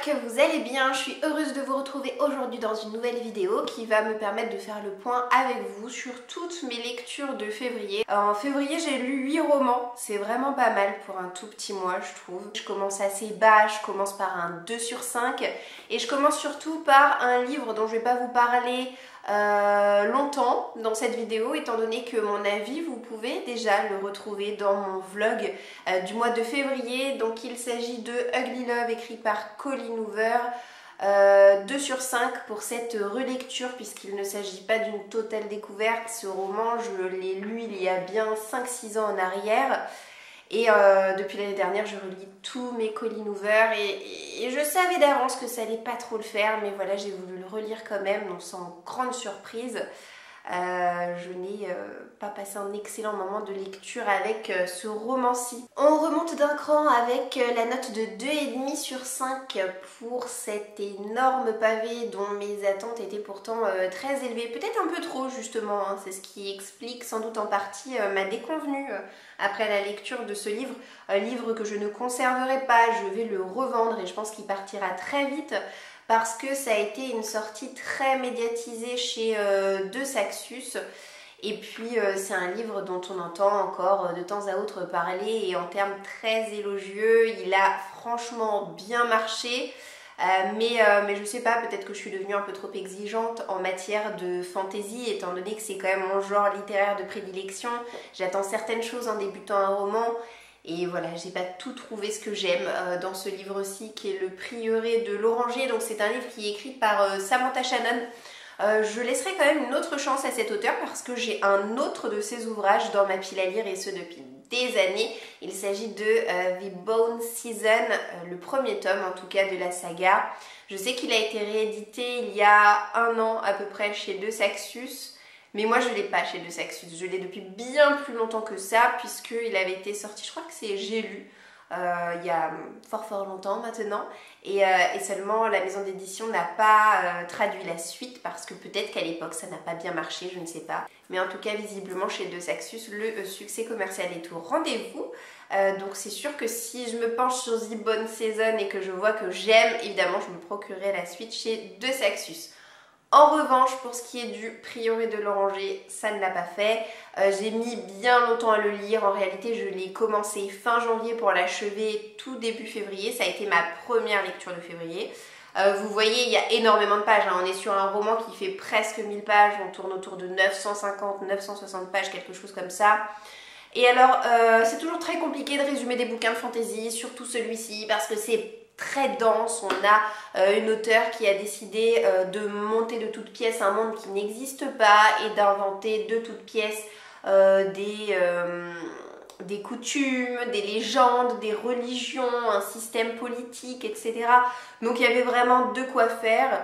que vous allez bien. Je suis heureuse de vous retrouver aujourd'hui dans une nouvelle vidéo qui va me permettre de faire le point avec vous sur toutes mes lectures de février. En février, j'ai lu 8 romans, c'est vraiment pas mal pour un tout petit mois, je trouve. Je commence assez bas, je commence par un 2 sur 5 et je commence surtout par un livre dont je vais pas vous parler longtemps dans cette vidéo, étant donné que mon avis vous pouvez déjà le retrouver dans mon vlog du mois de février. Donc il s'agit de Ugly Love, écrit par Colleen Hoover. 2 sur 5 pour cette relecture, puisqu'il ne s'agit pas d'une totale découverte. Ce roman, je l'ai lu il y a bien 5-6 ans en arrière. Et depuis l'année dernière, je relis tous mes Colleen Hoover et je savais d'avance que ça allait pas trop le faire, mais voilà, j'ai voulu le relire quand même, donc sans grande surprise. Je n'ai pas passé un excellent moment de lecture avec ce roman-ci. On remonte d'un cran avec la note de 2,5 sur 5 pour cet énorme pavé dont mes attentes étaient pourtant très élevées. Peut-être un peu trop justement, hein. C'est ce qui explique sans doute en partie ma déconvenue après la lecture de ce livre. Un livre que je ne conserverai pas, je vais le revendre et je pense qu'il partira très vite, parce que ça a été une sortie très médiatisée chez De Saxus. Et puis c'est un livre dont on entend encore de temps à autre parler, et en termes très élogieux, il a franchement bien marché. Mais je sais pas, peut-être que je suis devenue un peu trop exigeante en matière de fantasy, étant donné que c'est quand même mon genre littéraire de prédilection. J'attends certaines choses en débutant un roman. Et voilà, j'ai pas tout trouvé ce que j'aime dans ce livre-ci, qui est Le Prieuré de l'Oranger. Donc c'est un livre qui est écrit par Samantha Shannon. Je laisserai quand même une autre chance à cet auteur, parce que j'ai un autre de ses ouvrages dans ma pile à lire, et ce depuis des années. Il s'agit de The Bone Season, le premier tome en tout cas de la saga. Je sais qu'il a été réédité il y a 1 an à peu près chez De Saxus. Mais moi je ne l'ai pas chez De Saxus, je l'ai depuis bien plus longtemps que ça, puisqu'il avait été sorti, je crois que c'est J'ai lu, il y a fort longtemps maintenant, et seulement la maison d'édition n'a pas traduit la suite, parce que peut-être qu'à l'époque ça n'a pas bien marché, je ne sais pas. Mais en tout cas, visiblement chez De Saxus, le succès commercial est au rendez-vous. Donc c'est sûr que si je me penche sur The Bone Season et que je vois que j'aime, évidemment je me procurerai la suite chez De Saxus. En revanche, pour ce qui est du Prieuré de l'Oranger, ça ne l'a pas fait. J'ai mis bien longtemps à le lire. En réalité, je l'ai commencé fin janvier pour l'achever tout début février. Ça a été ma première lecture de février. Vous voyez, il y a énormément de pages, hein. On est sur un roman qui fait presque 1000 pages. On tourne autour de 950, 960 pages, quelque chose comme ça. Et alors, c'est toujours très compliqué de résumer des bouquins de fantasy, surtout celui-ci, parce que c'est très dense. On a une auteure qui a décidé de monter de toutes pièces un monde qui n'existe pas, et d'inventer de toutes pièces des coutumes, des légendes, des religions, un système politique, etc. Donc il y avait vraiment de quoi faire,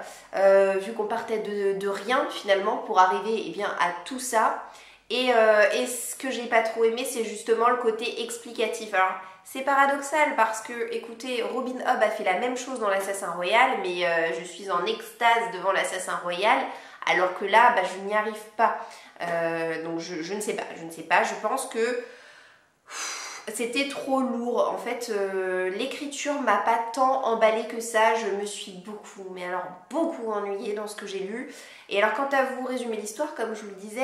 vu qu'on partait de rien finalement pour arriver bien, à tout ça. Et ce que j'ai pas trop aimé, c'est justement le côté explicatif. Alors c'est paradoxal, parce que, écoutez, Robin Hobb a fait la même chose dans l'Assassin Royal, mais je suis en extase devant l'Assassin Royal, alors que là, je n'y arrive pas. Donc je ne sais pas, je pense que c'était trop lourd. En fait, l'écriture m'a pas tant emballée que ça. Je me suis beaucoup, mais alors beaucoup ennuyée dans ce que j'ai lu. Et alors, quant à vous résumer l'histoire, comme je vous le disais,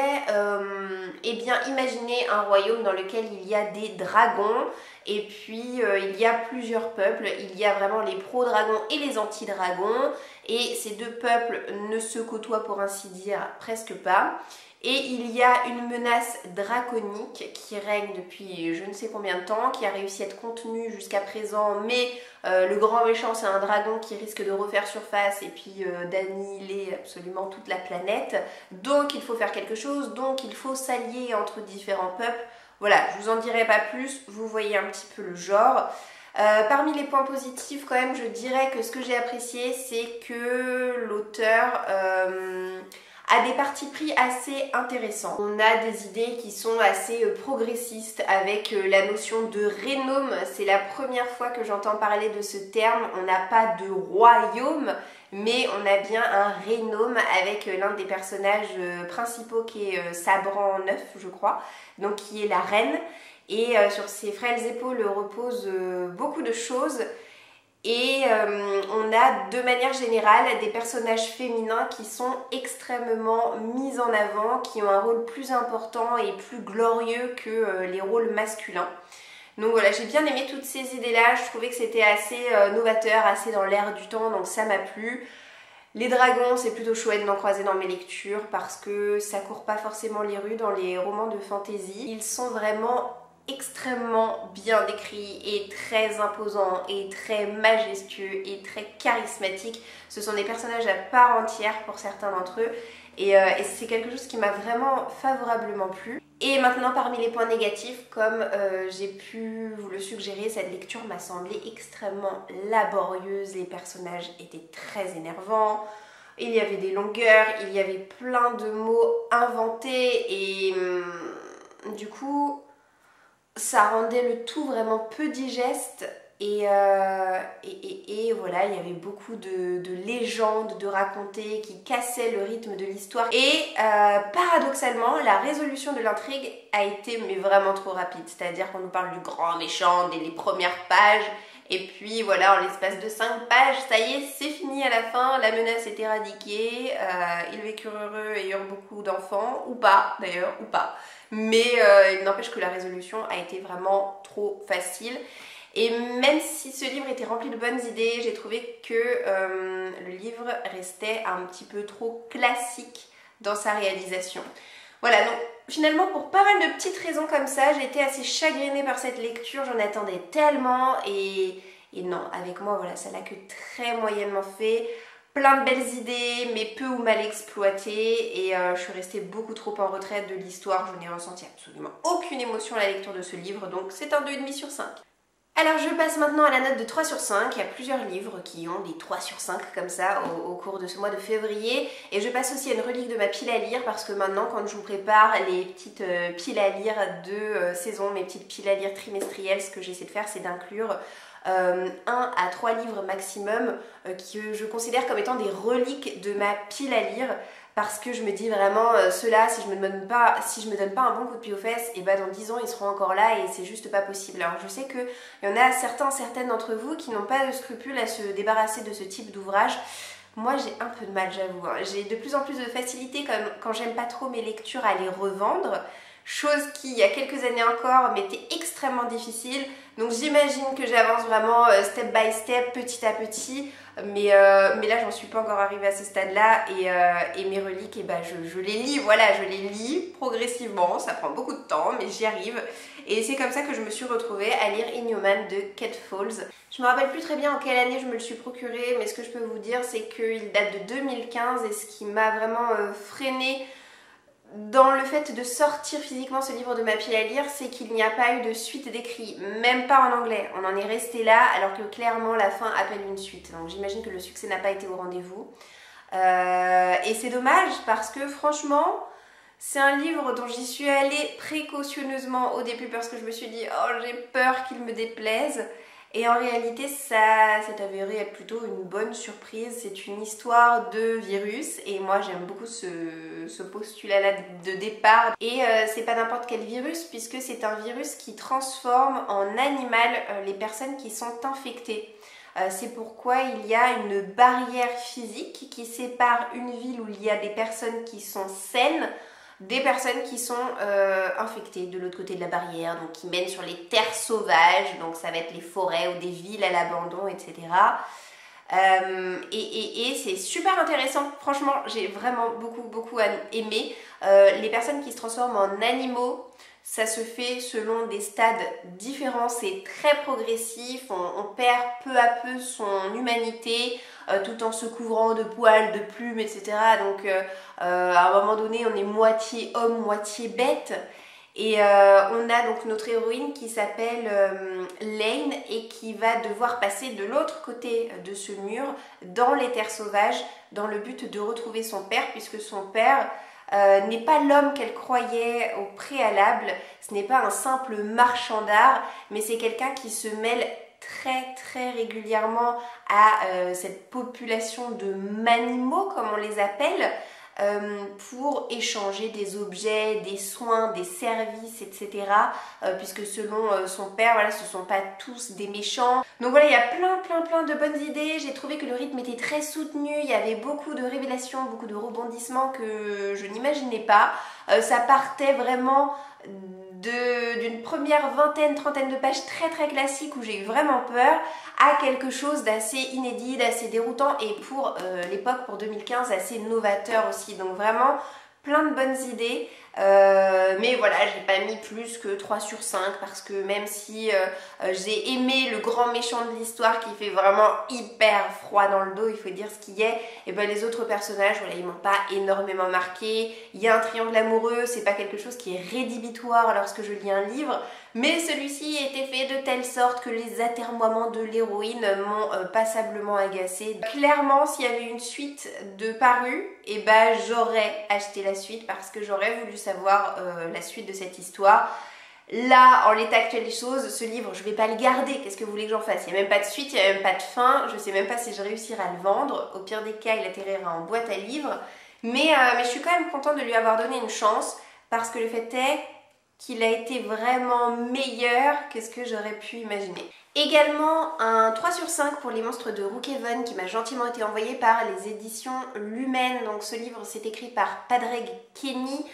eh bien, imaginez un royaume dans lequel il y a des dragons, et puis il y a plusieurs peuples. Il y a vraiment les pro-dragons et les anti-dragons, et ces deux peuples ne se côtoient pour ainsi dire presque pas. Et il y a une menace draconique qui règne depuis je ne sais combien de temps, qui a réussi à être contenue jusqu'à présent, mais le grand méchant, c'est un dragon qui risque de refaire surface et puis d'annihiler absolument toute la planète. Donc il faut faire quelque chose, donc il faut s'allier entre différents peuples. Voilà, je vous en dirai pas plus, vous voyez un petit peu le genre. Parmi les points positifs quand même, je dirais que ce que j'ai apprécié, c'est que l'auteur a des partis pris assez intéressants. On a des idées qui sont assez progressistes, avec la notion de rénome. C'est la première fois que j'entends parler de ce terme. On n'a pas de royaume, mais on a bien un rénome, avec l'un des personnages principaux qui est Sabran IX, je crois, donc qui est la reine. Et sur ses frêles épaules reposent beaucoup de choses. Et on a de manière générale des personnages féminins qui sont extrêmement mis en avant, qui ont un rôle plus important et plus glorieux que les rôles masculins. Donc voilà, j'ai bien aimé toutes ces idées-là, je trouvais que c'était assez novateur, assez dans l'air du temps, donc ça m'a plu. Les dragons, c'est plutôt chouette d'en croiser dans mes lectures parce que ça court pas forcément les rues dans les romans de fantasy. Ils sont vraiment extrêmement bien décrits et très imposants et très majestueux et très charismatiques. Ce sont des personnages à part entière pour certains d'entre eux et c'est quelque chose qui m'a vraiment favorablement plu. Et maintenant, parmi les points négatifs, comme j'ai pu vous le suggérer, cette lecture m'a semblé extrêmement laborieuse. Les personnages étaient très énervants, il y avait des longueurs, il y avait plein de mots inventés et du coup, ça rendait le tout vraiment peu digeste. Et voilà, il y avait beaucoup de légendes, de raconter qui cassaient le rythme de l'histoire. Et paradoxalement, la résolution de l'intrigue a été mais vraiment trop rapide. C'est-à-dire qu'on nous parle du grand méchant dès les premières pages. Et puis voilà, en l'espace de 5 pages, ça y est, c'est fini à la fin. La menace est éradiquée. Ils vécurent heureux et eurent beaucoup d'enfants. Ou pas d'ailleurs, ou pas. Mais il n'empêche que la résolution a été vraiment trop facile. Et même si ce livre était rempli de bonnes idées, j'ai trouvé que le livre restait un petit peu trop classique dans sa réalisation. Voilà, donc finalement pour pas mal de petites raisons comme ça, j'ai été assez chagrinée par cette lecture, j'en attendais tellement et non, avec moi voilà, ça l'a que très moyennement fait. Plein de belles idées, mais peu ou mal exploitées et je suis restée beaucoup trop en retraite de l'histoire, je n'ai ressenti absolument aucune émotion à la lecture de ce livre, donc c'est un 2,5 sur 5. Alors je passe maintenant à la note de 3 sur 5, il y a plusieurs livres qui ont des 3 sur 5 comme ça au cours de ce mois de février et je passe aussi à une relique de ma pile à lire parce que maintenant quand je vous prépare les petites piles à lire de saison, mes petites piles à lire trimestrielles, ce que j'essaie de faire c'est d'inclure 1 à 3 livres maximum que je considère comme étant des reliques de ma pile à lire parce que je me dis vraiment ceux-là, si je me donne pas un bon coup de pied aux fesses, et dans 10 ans ils seront encore là et c'est juste pas possible. Alors je sais qu'il y en a certaines d'entre vous qui n'ont pas de scrupules à se débarrasser de ce type d'ouvrage. Moi j'ai un peu de mal, j'avoue, hein. J'ai de plus en plus de facilité quand j'aime pas trop mes lectures à les revendre. Chose qui, il y a quelques années encore, m'était extrêmement difficile. Donc j'imagine que j'avance vraiment step by step, petit à petit. Mais là, j'en suis pas encore arrivée à ce stade-là. Et mes reliques, je les lis, voilà, je les lis progressivement. Ça prend beaucoup de temps, mais j'y arrive. Et c'est comme ça que je me suis retrouvée à lire Inhuman de Kate Falls. Je me rappelle plus très bien en quelle année je me le suis procuré, mais ce que je peux vous dire, c'est qu'il date de 2015. Et ce qui m'a vraiment freinée dans le fait de sortir physiquement ce livre de ma pile à lire, c'est qu'il n'y a pas eu de suite d'écrit, même pas en anglais. On en est resté là, alors que clairement la fin appelle une suite. Donc j'imagine que le succès n'a pas été au rendez-vous. Et c'est dommage parce que franchement, c'est un livre dont j'y suis allée précautionneusement au début parce que je me suis dit « Oh, j'ai peur qu'il me déplaise ». Et en réalité, ça s'est avéré être plutôt une bonne surprise. C'est une histoire de virus et moi j'aime beaucoup ce postulat-là de départ. Et c'est pas n'importe quel virus puisque c'est un virus qui transforme en animal les personnes qui sont infectées. C'est pourquoi il y a une barrière physique qui sépare une ville où il y a des personnes qui sont saines des personnes qui sont infectées de l'autre côté de la barrière, donc qui mènent sur les terres sauvages, donc ça va être les forêts ou des villes à l'abandon, etc. Et c'est super intéressant, franchement j'ai vraiment beaucoup aimé. Les personnes qui se transforment en animaux, ça se fait selon des stades différents, c'est très progressif, on perd peu à peu son humanité tout en se couvrant de poils, de plumes, etc. Donc à un moment donné on est moitié homme, moitié bête. Et on a donc notre héroïne qui s'appelle Lane et qui va devoir passer de l'autre côté de ce mur dans les terres sauvages dans le but de retrouver son père puisque son père n'est pas l'homme qu'elle croyait au préalable, ce n'est pas un simple marchand d'art, mais c'est quelqu'un qui se mêle très régulièrement à cette population de manimaux comme on les appelle. pour échanger des objets, des soins, des services, etc. Puisque selon son père, voilà, ce ne sont pas tous des méchants. Donc voilà, il y a plein de bonnes idées. J'ai trouvé que le rythme était très soutenu, il y avait beaucoup de révélations, beaucoup de rebondissements que je n'imaginais pas. Ça partait vraiment d'une première vingtaine, trentaine de pages très classiques où j'ai eu vraiment peur à quelque chose d'assez inédit, d'assez déroutant et pour l'époque, pour 2015, assez novateur aussi. Donc vraiment plein de bonnes idées. Mais voilà, j'ai pas mis plus que 3 sur 5 parce que même si j'ai aimé le grand méchant de l'histoire qui fait vraiment hyper froid dans le dos, il faut dire ce qu'il y est, et ben les autres personnages, voilà, ils m'ont pas énormément marqué. Il y a un triangle amoureux, c'est pas quelque chose qui est rédhibitoire lorsque je lis un livre, mais celui-ci a été fait de telle sorte que les atermoiements de l'héroïne m'ont passablement agacée. Clairement, s'il y avait une suite de parus, et ben j'aurais acheté la suite parce que j'aurais voulu savoir la suite de cette histoire. Là, en l'état actuel des choses, ce livre, je vais pas le garder. Qu'est-ce que vous voulez que j'en fasse? Il n'y a même pas de suite, il n'y a même pas de fin. Je sais même pas si je réussirai à le vendre. Au pire des cas, il atterrira en boîte à livres. Mais je suis quand même contente de lui avoir donné une chance parce que le fait est qu'il a été vraiment meilleur que ce que j'aurais pu imaginer. Également un 3 sur 5 pour Les Monstres de Brookhaven qui m'a gentiment été envoyé par les éditions Lumen. Donc ce livre c'est écrit par Padraig Kenny.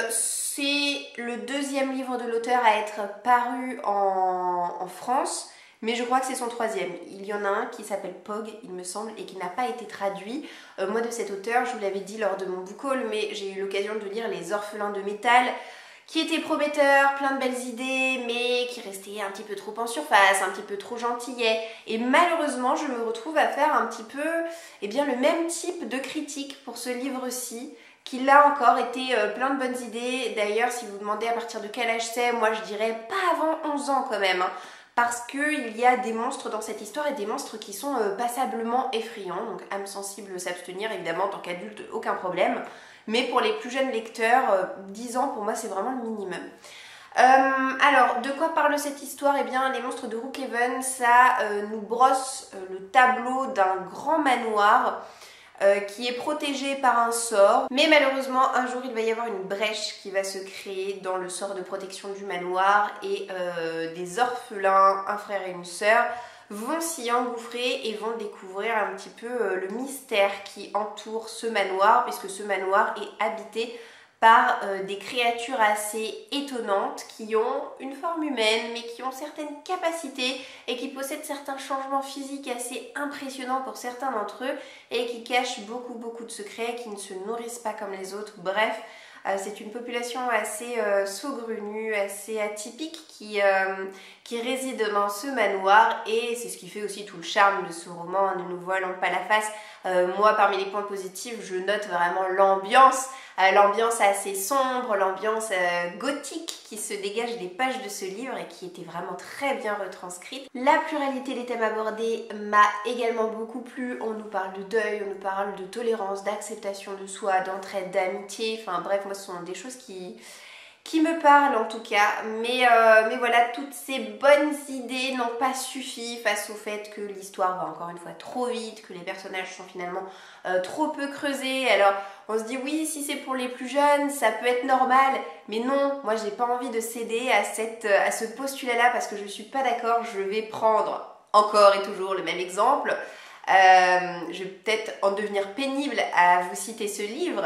C'est le deuxième livre de l'auteur à être paru en France, mais je crois que c'est son troisième. Il y en a un qui s'appelle Pog, il me semble, et qui n'a pas été traduit. Moi de cet auteur, je vous l'avais dit lors de mon book haul, mais j'ai eu l'occasion de lire Les Orphelins de Métal, qui était prometteur, plein de belles idées, mais qui restait un petit peu trop en surface, un petit peu trop gentillet. Et malheureusement, je me retrouve à faire un petit peu le même type de critique pour ce livre-ci, qui là encore était plein de bonnes idées. D'ailleurs, si vous demandez à partir de quel âge c'est, moi je dirais pas avant 11 ans quand même, hein, parce qu'il y a des monstres dans cette histoire et des monstres qui sont passablement effrayants. Donc âme sensible s'abstenir, évidemment, en tant qu'adulte, aucun problème. Mais pour les plus jeunes lecteurs, 10 ans pour moi c'est vraiment le minimum. Alors, de quoi parle cette histoire? Eh bien, Les Monstres de Brookhaven, ça nous brosse le tableau d'un grand manoir qui est protégé par un sort. Mais malheureusement, un jour, il va y avoir une brèche qui va se créer dans le sort de protection du manoir et des orphelins, un frère et une sœur, vont s'y engouffrer et vont découvrir un petit peu le mystère qui entoure ce manoir, puisque ce manoir est habité par des créatures assez étonnantes qui ont une forme humaine mais qui ont certaines capacités et qui possèdent certains changements physiques assez impressionnants pour certains d'entre eux et qui cachent beaucoup de secrets, qui ne se nourrissent pas comme les autres. Bref, c'est une population assez saugrenue, assez atypique qui réside dans ce manoir et c'est ce qui fait aussi tout le charme de ce roman, ne nous voilons pas la face. Moi, parmi les points positifs, je note vraiment l'ambiance assez sombre, l'ambiance gothique qui se dégage des pages de ce livre et qui était vraiment très bien retranscrite. La pluralité des thèmes abordés m'a également beaucoup plu. On nous parle de deuil, on nous parle de tolérance, d'acceptation de soi, d'entraide, d'amitié, enfin bref, moi ce sont des choses qui me parlent en tout cas, mais voilà, toutes ces bonnes idées n'ont pas suffi face au fait que l'histoire va encore une fois trop vite, que les personnages sont finalement trop peu creusés. Alors on se dit oui, si c'est pour les plus jeunes ça peut être normal, mais non, moi j'ai pas envie de céder à ce postulat là parce que je suis pas d'accord. Je vais prendre encore et toujours le même exemple, je vais peut-être en devenir pénible à vous citer ce livre,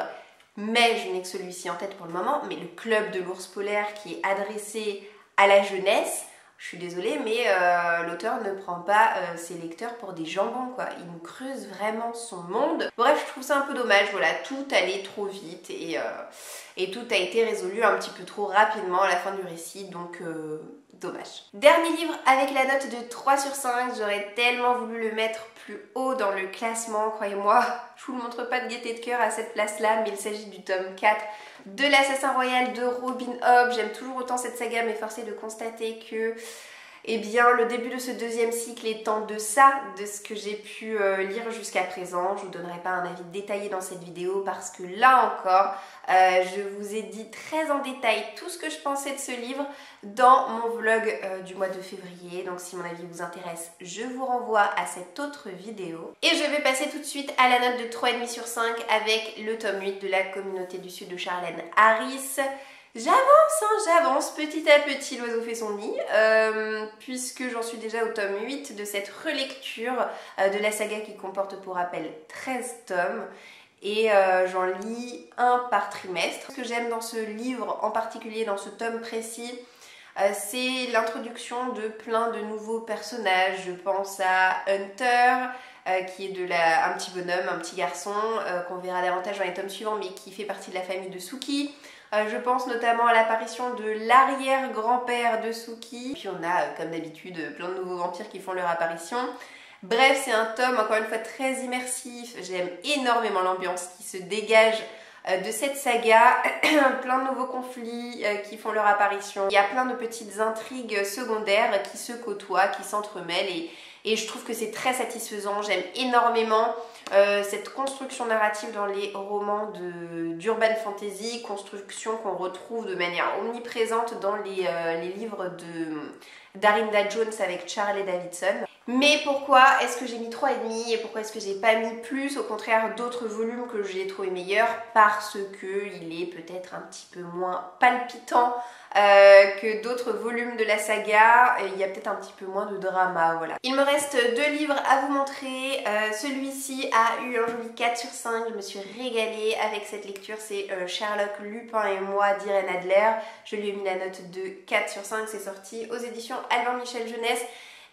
mais je n'ai que celui-ci en tête pour le moment, mais le Club de l'ours polaire qui est adressé à la jeunesse. Je suis désolée, mais l'auteur ne prend pas ses lecteurs pour des jambons, quoi. Il nous creuse vraiment son monde. Bref, je trouve ça un peu dommage, voilà, tout allait trop vite et tout a été résolu un petit peu trop rapidement à la fin du récit, donc dommage. Dernier livre avec la note de 3 sur 5, j'aurais tellement voulu le mettre plus haut dans le classement, croyez-moi. Je vous le montre pas de gaieté de cœur à cette place-là, mais il s'agit du tome 4 de l'Assassin Royal de Robin Hobb. J'aime toujours autant cette saga, mais force est de constater que Eh bien, le début de ce deuxième cycle est en deçà de ce que j'ai pu lire jusqu'à présent. Je ne vous donnerai pas un avis détaillé dans cette vidéo parce que là encore, je vous ai dit très en détail tout ce que je pensais de ce livre dans mon vlog du mois de février. Donc si mon avis vous intéresse, je vous renvoie à cette autre vidéo. Et je vais passer tout de suite à la note de 3,5 sur 5 avec le tome 8 de La Communauté du Sud de Charlène Harris. J'avance petit à petit, l'oiseau fait son nid, puisque j'en suis déjà au tome 8 de cette relecture de la saga qui comporte pour rappel 13 tomes. Et j'en lis un par trimestre. Ce que j'aime dans ce livre, en particulier dans ce tome précis, c'est l'introduction de plein de nouveaux personnages. Je pense à Hunter, qui est un petit bonhomme, un petit garçon, qu'on verra davantage dans les tomes suivants, mais qui fait partie de la famille de Suki. Je pense notamment à l'apparition de l'arrière-grand-père de Suki. Puis on a, comme d'habitude, plein de nouveaux vampires qui font leur apparition. Bref, c'est un tome, encore une fois, très immersif. J'aime énormément l'ambiance qui se dégage de cette saga. Plein de nouveaux conflits qui font leur apparition. Il y a plein de petites intrigues secondaires qui se côtoient, qui s'entremêlent. Et je trouve que c'est très satisfaisant. J'aime énormément cette construction narrative dans les romans d'urban fantasy, construction qu'on retrouve de manière omniprésente dans les livres d'Arinda Jones avec Charlie Davidson. Mais pourquoi est-ce que j'ai mis 3,5 et pourquoi est-ce que j'ai pas mis plus, au contraire d'autres volumes que j'ai trouvé meilleurs? Parce qu'il est peut-être un petit peu moins palpitant que d'autres volumes de la saga, il y a peut-être un petit peu moins de drama, voilà. Il me reste 2 livres à vous montrer. Celui-ci a eu un joli 4 sur 5, je me suis régalée avec cette lecture, c'est Sherlock, Lupin et moi d'Irène Adler. Je lui ai mis la note de 4 sur 5, c'est sorti aux éditions Albin Michel Jeunesse.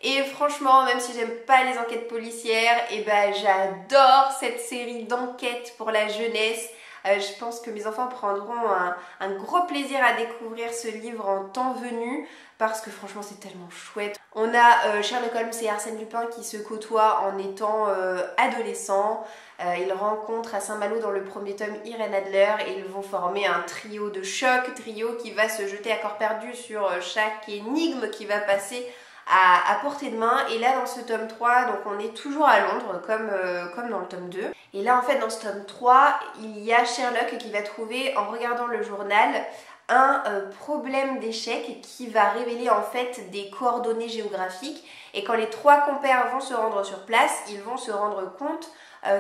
Et franchement, même si j'aime pas les enquêtes policières, et ben j'adore cette série d'enquêtes pour la jeunesse. Je pense que mes enfants prendront un gros plaisir à découvrir ce livre en temps venu parce que franchement c'est tellement chouette. On a Sherlock Holmes et Arsène Lupin qui se côtoient en étant adolescents. Ils rencontrent à Saint-Malo dans le premier tome Irène Adler et ils vont former un trio de choc, trio qui va se jeter à corps perdu sur chaque énigme qui va passer à portée de main. Et là dans ce tome 3, donc on est toujours à Londres comme dans le tome 2. Et là en fait dans ce tome 3, il y a Sherlock qui va trouver en regardant le journal un problème d'échec qui va révéler en fait des coordonnées géographiques. Et quand les 3 compères vont se rendre sur place, ils vont se rendre compte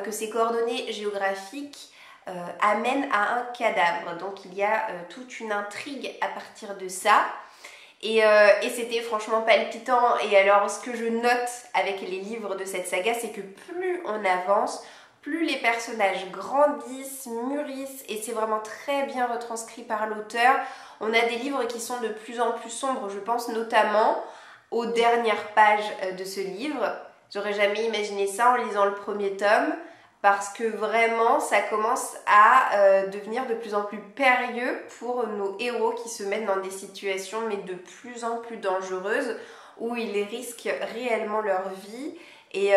que ces coordonnées géographiques amènent à un cadavre. Donc il y a toute une intrigue à partir de ça. Et c'était franchement palpitant. Et alors ce que je note avec les livres de cette saga, c'est que plus on avance, plus les personnages grandissent, mûrissent, et c'est vraiment très bien retranscrit par l'auteur. On a des livres qui sont de plus en plus sombres, je pense notamment aux dernières pages de ce livre. J'aurais jamais imaginé ça en lisant le premier tome, parce que vraiment ça commence à devenir de plus en plus périlleux pour nos héros qui se mettent dans des situations mais de plus en plus dangereuses où ils risquent réellement leur vie. Et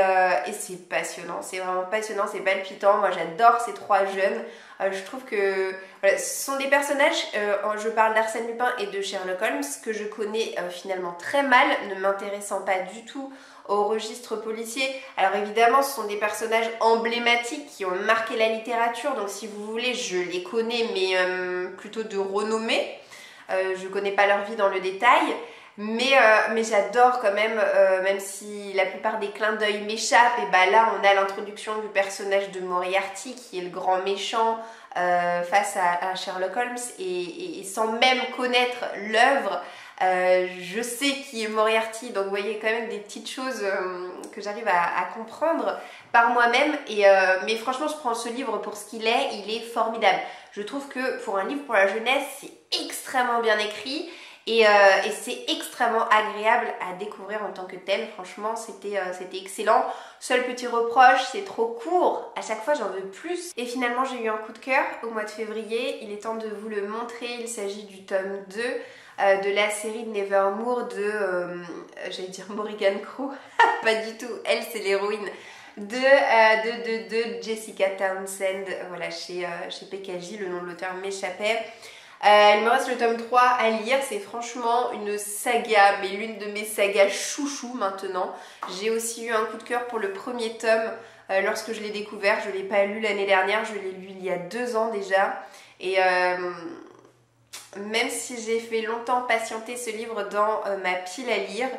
c'est passionnant, c'est vraiment passionnant, c'est palpitant. Moi j'adore ces 3 jeunes. Je trouve que voilà, ce sont des personnages, je parle d'Arsène Lupin et de Sherlock Holmes, que je connais finalement très mal, ne m'intéressant pas du tout au registre policier. Alors évidemment ce sont des personnages emblématiques qui ont marqué la littérature, donc si vous voulez je les connais mais plutôt de renommée. Je connais pas leur vie dans le détail. Mais j'adore quand même, même si la plupart des clins d'œil m'échappent, et bah là on a l'introduction du personnage de Moriarty qui est le grand méchant face à Sherlock Holmes, et sans même connaître l'œuvre, je sais qui est Moriarty, donc vous voyez quand même des petites choses que j'arrive à comprendre par moi-même. Mais franchement je prends ce livre pour ce qu'il est, il est formidable. Je trouve que pour un livre pour la jeunesse, c'est extrêmement bien écrit. Et c'est extrêmement agréable à découvrir en tant que tel. Franchement c'était excellent. Seul petit reproche, c'est trop court, à chaque fois j'en veux plus. Et finalement j'ai eu un coup de cœur au mois de février, il est temps de vous le montrer. Il s'agit du tome 2 de la série de Nevermore de, j'allais dire Morrigan Crow, pas du tout, elle c'est l'héroïne de Jessica Townsend, voilà, chez PKJ, le nom de l'auteur m'échappait. Il me reste le tome 3 à lire, c'est franchement une saga, mais l'une de mes sagas chouchou maintenant. J'ai aussi eu un coup de cœur pour le premier tome lorsque je l'ai découvert. Je ne l'ai pas lu l'année dernière, je l'ai lu il y a 2 ans déjà. Et même si j'ai fait longtemps patienter ce livre dans ma pile à lire,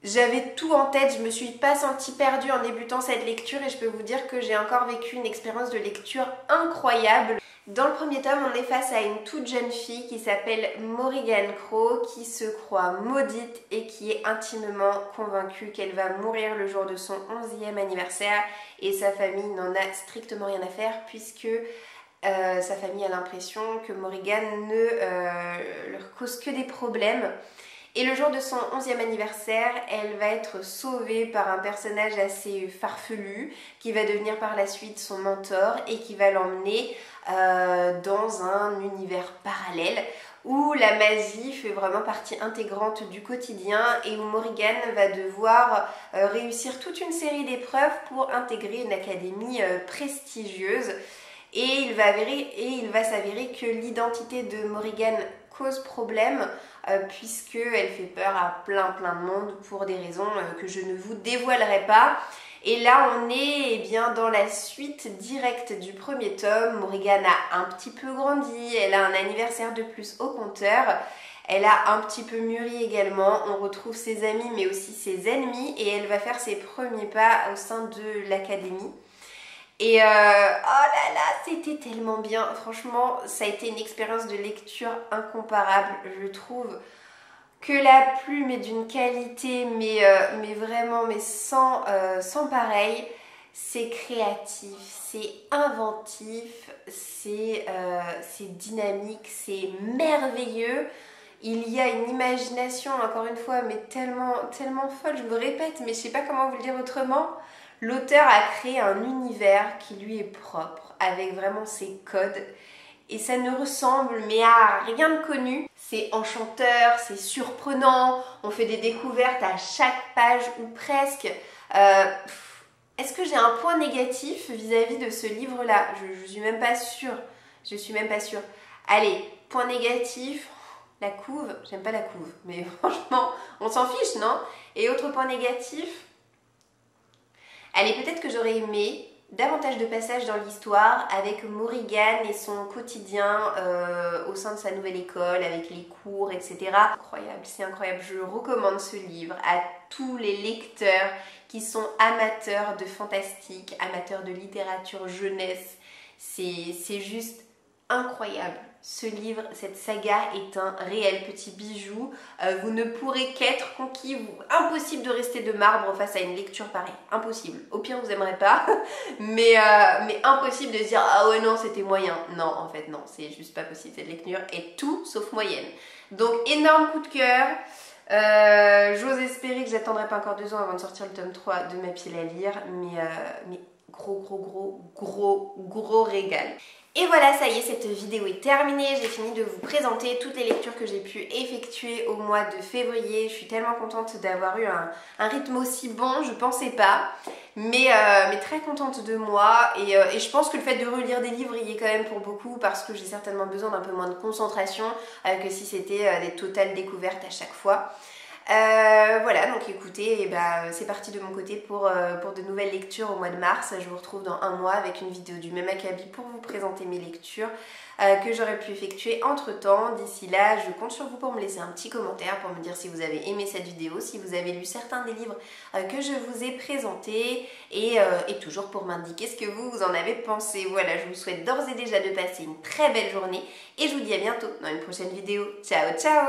j'avais tout en tête, je me suis pas sentie perdue en débutant cette lecture et je peux vous dire que j'ai encore vécu une expérience de lecture incroyable. Dans le premier tome, on est face à une toute jeune fille qui s'appelle Morrigan Crow, qui se croit maudite et qui est intimement convaincue qu'elle va mourir le jour de son 11e anniversaire et sa famille n'en a strictement rien à faire puisque sa famille a l'impression que Morrigan ne leur cause que des problèmes. Et le jour de son 11e anniversaire, elle va être sauvée par un personnage assez farfelu qui va devenir par la suite son mentor et qui va l'emmener dans un univers parallèle où la magie fait vraiment partie intégrante du quotidien et où Morrigan va devoir réussir toute une série d'épreuves pour intégrer une académie prestigieuse. Et il va s'avérer que l'identité de Morrigan cause problème puisqu'elle fait peur à plein de monde pour des raisons que je ne vous dévoilerai pas. Et là on est bien dans la suite directe du premier tome. Morrigan a un petit peu grandi, elle a un anniversaire de plus au compteur, elle a un petit peu mûri également, on retrouve ses amis mais aussi ses ennemis et elle va faire ses premiers pas au sein de l'académie. Et oh là là, c'était tellement bien, franchement ça a été une expérience de lecture incomparable, je trouve que la plume est d'une qualité mais vraiment sans pareil, c'est créatif, c'est inventif, c'est dynamique, c'est merveilleux. Il y a une imagination, encore une fois, mais tellement folle, je me répète, mais je sais pas comment vous le dire autrement. L'auteur a créé un univers qui lui est propre, avec vraiment ses codes. Et ça ne ressemble mais à rien de connu. C'est enchanteur, c'est surprenant, on fait des découvertes à chaque page ou presque. Est-ce que j'ai un point négatif vis-à-vis de ce livre-là? Je suis même pas sûre. Je suis même pas sûre. Allez, point négatif, la couve. J'aime pas la couve, mais franchement, on s'en fiche, non? Et autre point négatif, allez, peut-être que j'aurais aimé davantage de passages dans l'histoire avec Morrigan et son quotidien au sein de sa nouvelle école, avec les cours, etc. Incroyable, c'est incroyable. Je recommande ce livre à tous les lecteurs qui sont amateurs de fantastique, amateurs de littérature jeunesse. C'est juste incroyable. Ce livre, cette saga est un réel petit bijou. Vous ne pourrez qu'être conquis. Impossible de rester de marbre face à une lecture pareille. Impossible. Au pire, vous n'aimerez pas. mais impossible de se dire « Ah ouais, non, c'était moyen ». Non, en fait, non. C'est juste pas possible. Cette lecture est tout sauf moyenne. Donc, énorme coup de cœur. J'ose espérer que j'attendrai pas encore 2 ans avant de sortir le tome 3 de ma pile à lire. Mais gros régal. Et voilà, ça y est, cette vidéo est terminée. J'ai fini de vous présenter toutes les lectures que j'ai pu effectuer au mois de février. Je suis tellement contente d'avoir eu un rythme aussi bon, je pensais pas. Mais très contente de moi. Et je pense que le fait de relire des livres y est quand même pour beaucoup parce que j'ai certainement besoin d'un peu moins de concentration que si c'était des totales découvertes à chaque fois. Voilà, donc écoutez, c'est parti de mon côté pour de nouvelles lectures au mois de mars. Je vous retrouve dans 1 mois avec une vidéo du même acabit pour vous présenter mes lectures que j'aurais pu effectuer entre temps. D'ici là, je compte sur vous pour me laisser un petit commentaire pour me dire si vous avez aimé cette vidéo, si vous avez lu certains des livres que je vous ai présentés et toujours pour m'indiquer ce que vous en avez pensé. Voilà, je vous souhaite d'ores et déjà de passer une très belle journée et je vous dis à bientôt dans une prochaine vidéo. Ciao, ciao!